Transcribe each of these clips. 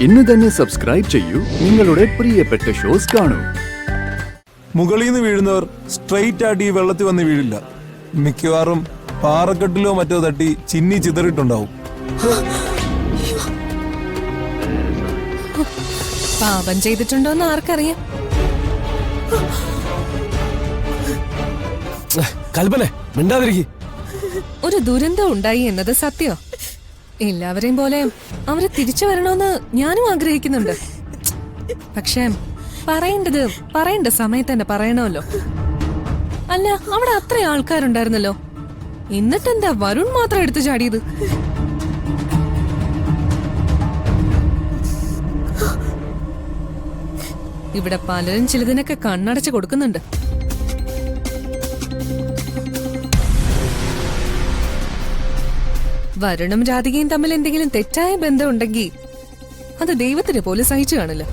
ഇന്ന് തന്നെ സബ്സ്ക്രൈബ് ചെയ്യൂ, നിങ്ങളുടെ പ്രിയപ്പെട്ട ഷോസ് കാണൂ. മുകളിൽ നിന്ന് വീഴുന്നവർ സ്ട്രെയിറ്റ് ആയിട്ട് ഈ വെള്ളത്തിൽ വന്ന് വീഴില്ല. മിക്കവാറും പാറക്കെട്ടിലോ മറ്റോ തട്ടി ചിന്നി ചിതറിയിട്ടുണ്ടാവും. പാപം ചെയ്തിട്ടുണ്ടോന്ന് ആർക്കറിയാം? കൽപ്പന മിണ്ടാതിരിക്കും. ഒരു ദുരന്തം ഉണ്ടായി എന്നത് സത്യോ? എല്ലാവരെയും പോലെ അവരെ തിരിച്ചു വരണമെന്ന് ഞാനും ആഗ്രഹിക്കുന്നുണ്ട്. പക്ഷേ പറയേണ്ട സമയത്ത് തന്നെ പറയണമല്ലോ. അല്ല, അവിടെ അത്ര ആൾക്കാരുണ്ടായിരുന്നല്ലോ, എന്നിട്ടെന്താ വരുൺ മാത്രം എടുത്തു ചാടിയത്? ഇവിടെ പലരും ചിലതിനൊക്കെ കണ്ണടച്ച് കൊടുക്കുന്നുണ്ട്. വരുണും രാധികയും തമ്മിൽ എന്തെങ്കിലും തെറ്റായ ബന്ധം ഉണ്ടെങ്കിൽ അത് ദൈവത്തിന് പോലും സഹിച്ചു കാണില്ല.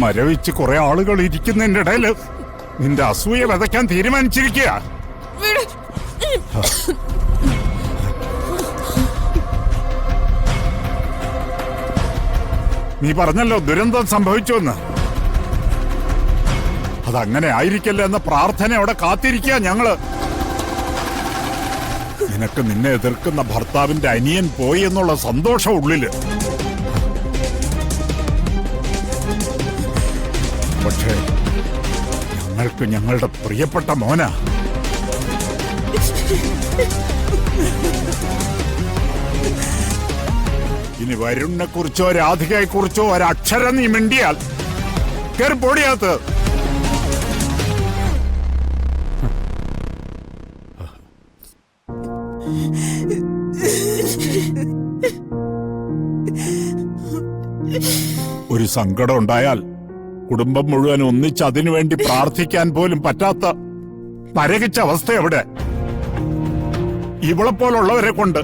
മരവിച്ച് കുറെ ആളുകൾ ഇരിക്കുന്നതിന്റെ ഇടയില് നിന്റെ അസൂയ വിതയ്ക്കാൻ തീരുമാനിച്ചിരിക്കുക. നീ പറഞ്ഞല്ലോ ദുരന്തം സംഭവിച്ചുവെന്ന്. അതങ്ങനെ ആയിരിക്കല്ലേ എന്ന പ്രാർത്ഥനയോടെ കാത്തിരിക്കുക ഞങ്ങള്. നിനക്ക് നിന്നെ എതിർക്കുന്ന ഭർത്താവിന്റെ അനിയൻ പോയി എന്നുള്ള സന്തോഷം ഉള്ളില്. പക്ഷേ ഞങ്ങൾക്ക് ഞങ്ങളുടെ പ്രിയപ്പെട്ട മോന. ഇനി വരുണിനെ കുറിച്ചോ രാധികയെ കുറിച്ചോ ഒരക്ഷരം നീ മിണ്ടിയാൽ കേറി പൊടിയാത്ത്. ഒരു സങ്കടം ഉണ്ടായാൽ കുടുംബം മുഴുവൻ ഒന്നിച്ച് അതിനുവേണ്ടി പ്രാർത്ഥിക്കാൻ പോലും പറ്റാത്ത നരകിച്ച അവസ്ഥ എവിടെ? ഇവളെ പോലുള്ളവരെ കൊണ്ട്.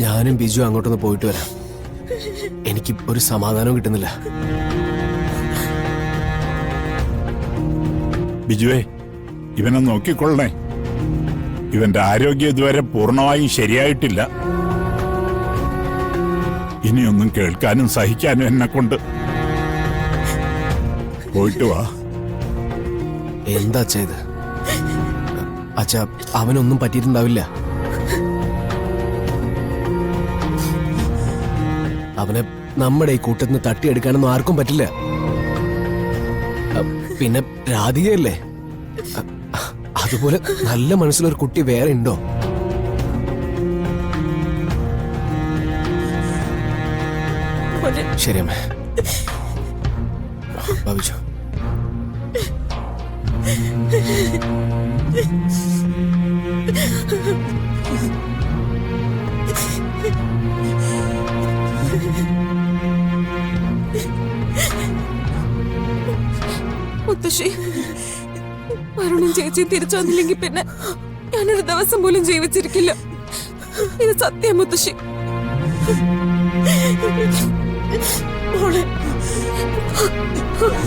ഞാനും ബിജു അങ്ങോട്ടൊന്ന് പോയിട്ട് വരാം. എനിക്ക് ഒരു സമാധാനവും കിട്ടുന്നില്ല. ബിജുവേ, ഇവനെ നോക്കിക്കൊള്ളണേ. ഇവന്റെ ആരോഗ്യം ഇതുവരെ പൂർണ്ണമായും ശരിയായിട്ടില്ല. ഇനിയൊന്നും കേൾക്കാനും സഹിക്കാനും എന്നെ കൊണ്ട്. പോയിട്ട് വാ. എന്താ അച്ഛാ ഇത്? അച്ഛാ, അവനൊന്നും പറ്റിയിട്ടുണ്ടാവില്ല. അവനെ നമ്മുടെ ഈ കൂട്ടത്തിൽ നിന്ന് തട്ടിയെടുക്കാനൊന്നും ആർക്കും പറ്റില്ല. പിന്നെ രാധികയല്ലേ, അതുപോലെ നല്ല മനസ്സിലൊരു കുട്ടി വേറെ ഉണ്ടോ? ശരി അമ്മ, ഭാവിച്ചു. മുത്തശ്ശി, വരുണും ചേച്ചിയും തിരിച്ചു വന്നില്ലെങ്കിൽ പിന്നെ ഞാനൊരു ദിവസം പോലും ജീവിച്ചിരിക്കില്ല. ഇത് സത്യം മുത്തശ്ശി. മോളെ, മോളെ,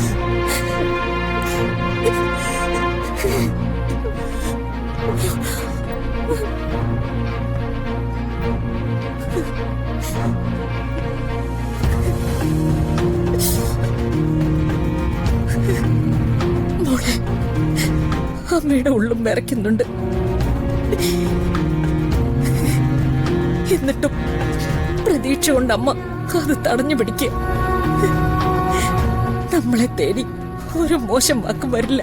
അമ്മയുടെ ഉള്ളും വിറയ്ക്കുന്നുണ്ട്. എന്നിട്ടും പ്രതീക്ഷ കൊണ്ട് അമ്മ അത് തടഞ്ഞു പിടിക്കുക. നമ്മളെ തേടി ഒരു മോശം വാക്കും വരില്ല.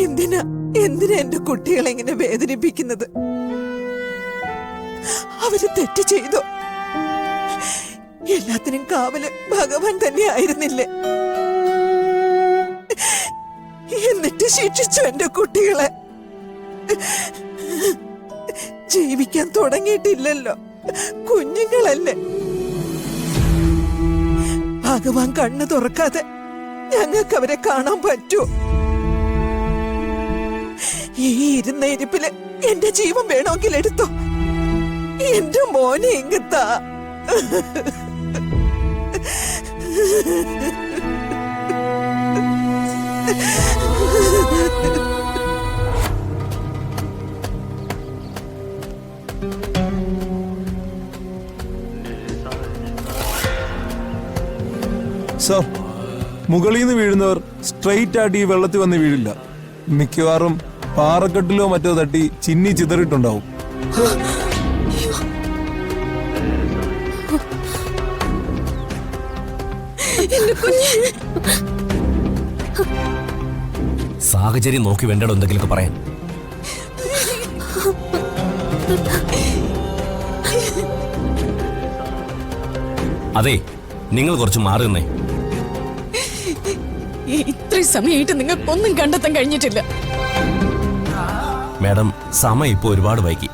എന്തിനാ എന്തിനാ എന്റെ കുട്ടികളെ ഇങ്ങനെ വേദനിപ്പിക്കുന്നത്? അവര് തെറ്റ് ചെയ്തോ? എല്ലാത്തിനും കാവല് ഭഗവാൻ തന്നെ ആയിരുന്നില്ലേ? എന്നിട്ട് ശിക്ഷിച്ചു എന്റെ കുട്ടികളെ. ജീവിക്കാൻ തുടങ്ങിയിട്ടില്ലല്ലോ, കുഞ്ഞുങ്ങളല്ലേ. ഭഗവാൻ കണ്ണു തുറക്കാതെ ഞങ്ങൾക്ക് അവരെ കാണാൻ പറ്റൂ? ഈ ഇരുന്ന ഇരിപ്പില് എന്റെ ജീവൻ വേണമെങ്കിൽ എടുത്തോ. എന്റെ മോനെ ഇങ്ങത്താ. സർ, മുകളിൽ നിന്ന് വീഴുന്നവർ സ്ട്രെയിറ്റ് ആയിട്ട് ഈ വെള്ളത്തിൽ വന്ന് വീഴില്ല. മിക്കവാറും പാറക്കെട്ടിലോ മറ്റോ തട്ടി ചിന്നി ചിതറിയിട്ടുണ്ടാവും. സാഹചര്യം നോക്കി വേണ്ടോ എന്തെങ്കിലുമൊക്കെ പറയാൻ. അതെ, നിങ്ങൾ കുറച്ച് മാറി നിന്നേ. ഇത്രയും സമയമായിട്ട് നിങ്ങൾക്കൊന്നും കണ്ടെത്താൻ കഴിഞ്ഞിട്ടില്ല. മാഡം, സമയം ഇപ്പോൾ ഒരുപാട് വൈകി.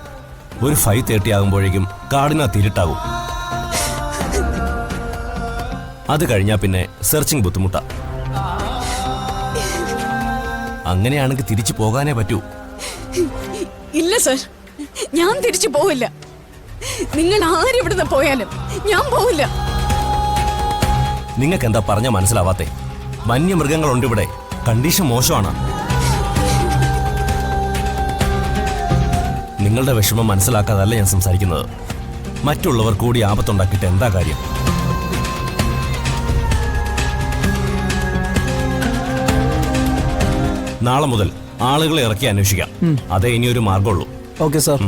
ഒരു 5:30 ആകുമ്പോഴേക്കും കാടിനകത്ത് ഇരുട്ടാകും. അത് കഴിഞ്ഞാ പിന്നെ സെർച്ചിങ് ബുദ്ധിമുട്ടാ. അങ്ങനെയാണെങ്കിൽ തിരിച്ചു പോകാനേ പറ്റൂ. ഇല്ല സർ, ഞാൻ തിരിച്ചു പോവില്ല. നിങ്ങൾ ആരിവിടുന്ന് പോയാലും ഞാൻ പോവില്ല. നിങ്ങൾക്ക് എന്താ പറഞ്ഞാൽ മനസ്സിലാവാത്തെ? വന്യമൃഗങ്ങളുണ്ട് ഇവിടെ, കണ്ടീഷൻ മോശമാണ്. നിങ്ങളുടെ വിഷമം മനസ്സിലാക്കാതല്ല ഞാൻ സംസാരിക്കുന്നത്. മറ്റുള്ളവർ കൂടി ആപത്തുണ്ടാക്കിയിട്ട് എന്താ കാര്യം? നാളെ മുതൽ ആളുകളെ ഇറക്കി അന്വേഷിക്കാം. അതേ ഇനിയൊരു മാർഗമുള്ളൂ. Okay sir.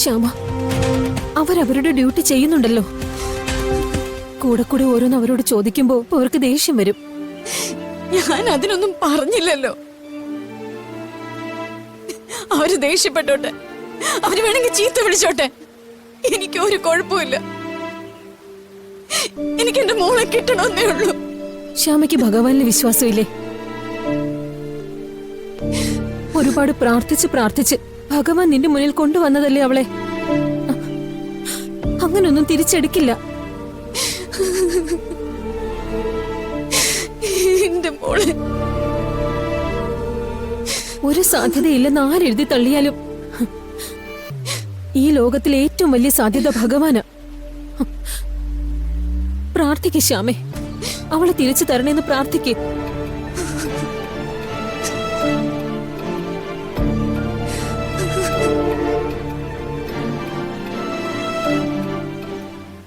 ശ്യാമ, അവരവരുടെ ഡ്യൂട്ടി ചെയ്യുന്നുണ്ടല്ലോ. കൂടെ കൂടെ ഓരോന്ന് അവരോട് ചോദിക്കുമ്പോ അവർക്ക് ദേഷ്യം വരും. ഞാൻ അതിനൊന്നും പറഞ്ഞില്ലല്ലോ. അവര് ദേഷ്യപ്പെട്ടോട്ടെ, അവര് വേണമെങ്കിൽ ചീത്ത വിളിച്ചോട്ടെ, എനിക്ക് ഒരു കുഴപ്പമില്ല. എനിക്ക് എന്റെ മോളെ കിട്ടണമെന്നേ ഉള്ളൂ. ശ്യാമയ്ക്ക് ഭഗവാനിൽ വിശ്വാസമില്ലേ? ഒരുപാട് പ്രാർത്ഥിച്ച് പ്രാർത്ഥിച്ച് ഭഗവാൻ നിന്റെ മുന്നിൽ കൊണ്ടുവന്നതല്ലേ അവളെ. അങ്ങനൊന്നും തിരിച്ചെടുക്കില്ല. എന്റെ മോളെ ഒരു സാധ്യതയില്ലെന്ന് ആരെഴുതി തള്ളിയാലും ഈ ലോകത്തിലെ ഏറ്റവും വലിയ സാധ്യത ഭഗവാനാ. പ്രാർത്ഥിക്ക് ശ്യാമേ, അവളെ തിരിച്ചു തരണേന്ന് പ്രാർത്ഥിക്ക്.